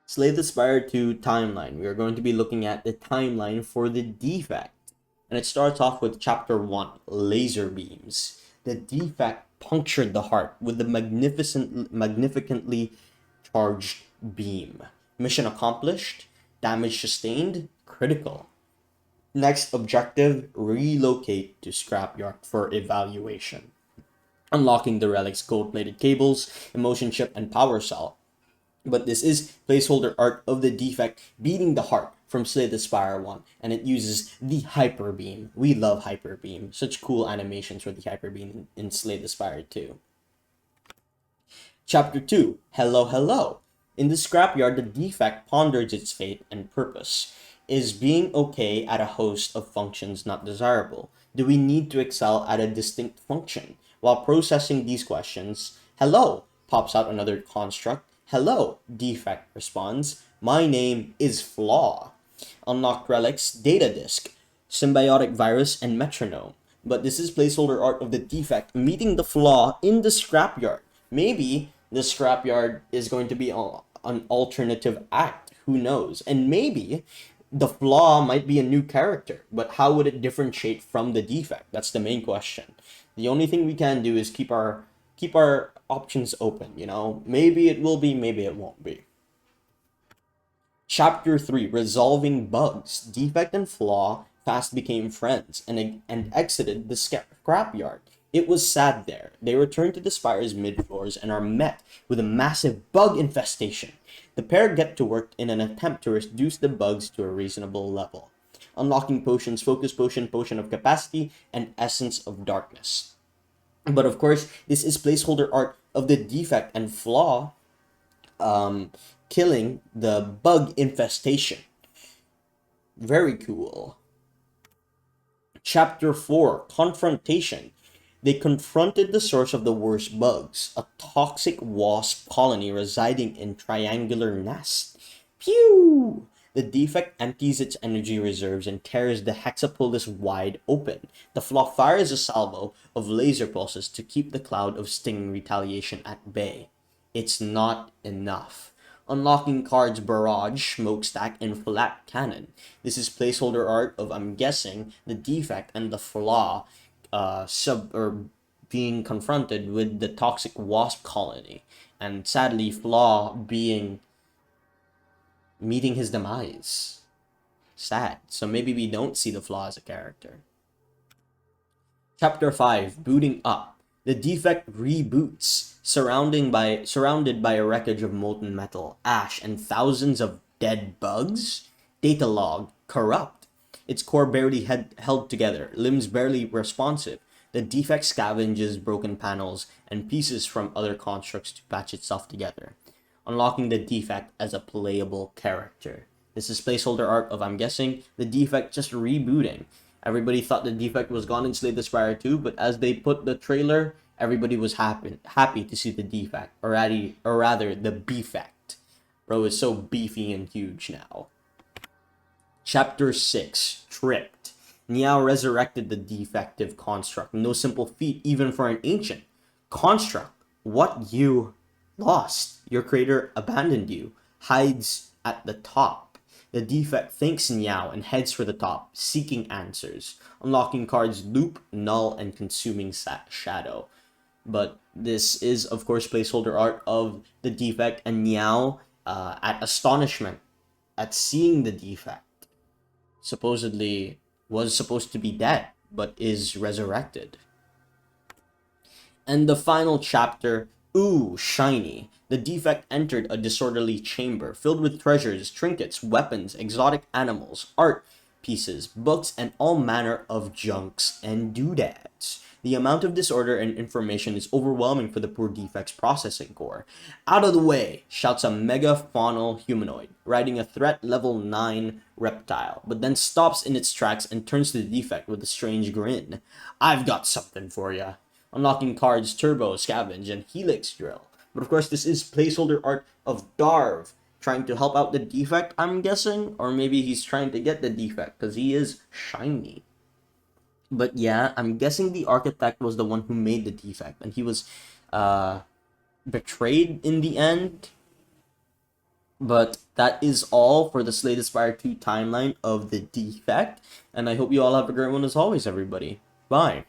Slay the Spire 2 timeline. We are going to be looking at the timeline for the defect. And it starts off with Chapter 1, Laser Beams. The defect punctured the heart with the magnificently charged beam. Mission accomplished. Damage sustained. Critical. Next objective, relocate to scrapyard for evaluation. Unlocking the relic's gold-plated cables, emotion chip, and power cell. But this is placeholder art of the defect beating the heart from Slay the Spire 1, and it uses the Hyper Beam. We love Hyper Beam. Such cool animations for the Hyper Beam in Slay the Spire 2. Chapter 2, Hello Hello. In the scrapyard, the defect ponders its fate and purpose. Is being okay at a host of functions not desirable? Do we need to excel at a distinct function? While processing these questions, hello pops out another construct. Hello, defect responds. My name is Flaw. Unlocked relics, data disk, symbiotic virus, and metronome. But this is placeholder art of the defect meeting the flaw in the scrapyard. Maybe the scrapyard is going to be an alternative act. Who knows? And maybe the flaw might be a new character, but how would it differentiate from the defect? That's the main question. The only thing we can do is keep our options open, you know? Maybe it will be, maybe it won't be. Chapter 3, Resolving Bugs. Defect and Flaw fast became friends and exited the scrapyard. It was sad there. They return to the Spire's mid-floors and are met with a massive bug infestation. The pair get to work in an attempt to reduce the bugs to a reasonable level. Unlocking potions, Focus Potion, Potion of Capacity, and Essence of Darkness. But of course, this is placeholder art of the defect and flaw killing the bug infestation. Very cool. Chapter 4, Confrontation. They confronted the source of the worst bugs, a toxic wasp colony residing in triangular nest. Pew! The defect empties its energy reserves and tears the hexapolis wide open. The flaw fires a salvo of laser pulses to keep the cloud of stinging retaliation at bay. It's not enough. Unlocking cards Barrage, Smokestack, and Flat Cannon. This is placeholder art of, I'm guessing, the defect and the flaw being confronted with the toxic wasp colony. And sadly, Flaw meeting his demise. Sad. So maybe we don't see the flaw as a character. Chapter 5, Booting Up. The defect reboots, surrounded by a wreckage of molten metal, ash, and thousands of dead bugs. Data log, corrupt. Its core barely held together, limbs barely responsive. The defect scavenges broken panels and pieces from other constructs to patch itself together. Unlocking the defect as a playable character. This is placeholder art of, I'm guessing, the defect just rebooting. Everybody thought the defect was gone in Slay the Spire 2, but as they put the trailer, everybody was happy to see the defect, or rather the defect. Bro is so beefy and huge now. Chapter 6, Tripped. Niao resurrected the defective construct. No simple feat even for an ancient. Construct, what you lost. Your creator abandoned you. Hides at the top. The defect thanks Niao and heads for the top, seeking answers. Unlocking cards Loop, Null, and Consuming Shadow. But this is, of course, placeholder art of the defect and Niao at astonishment at seeing the defect. Supposedly was supposed to be dead, but is resurrected. And the final chapter, Ooh, Shiny. The defect entered a disorderly chamber filled with treasures, trinkets, weapons, exotic animals, art pieces, books, and all manner of junks and doodads. The amount of disorder and information is overwhelming for the poor defect's processing core. Out of the way, shouts a megafaunal humanoid, riding a threat level 9 reptile, but then stops in its tracks and turns to the defect with a strange grin. I've got something for ya. Unlocking cards Turbo, Scavenge, and Helix Drill. But of course, this is placeholder art of Darv trying to help out the defect, I'm guessing, or maybe he's trying to get the defect because he is shiny. But yeah, I'm guessing the architect was the one who made the defect, and he was betrayed in the end. But that is all for the Slay the Spire 2 timeline of the Defect, and I hope you all have a great one as always, everybody. Bye.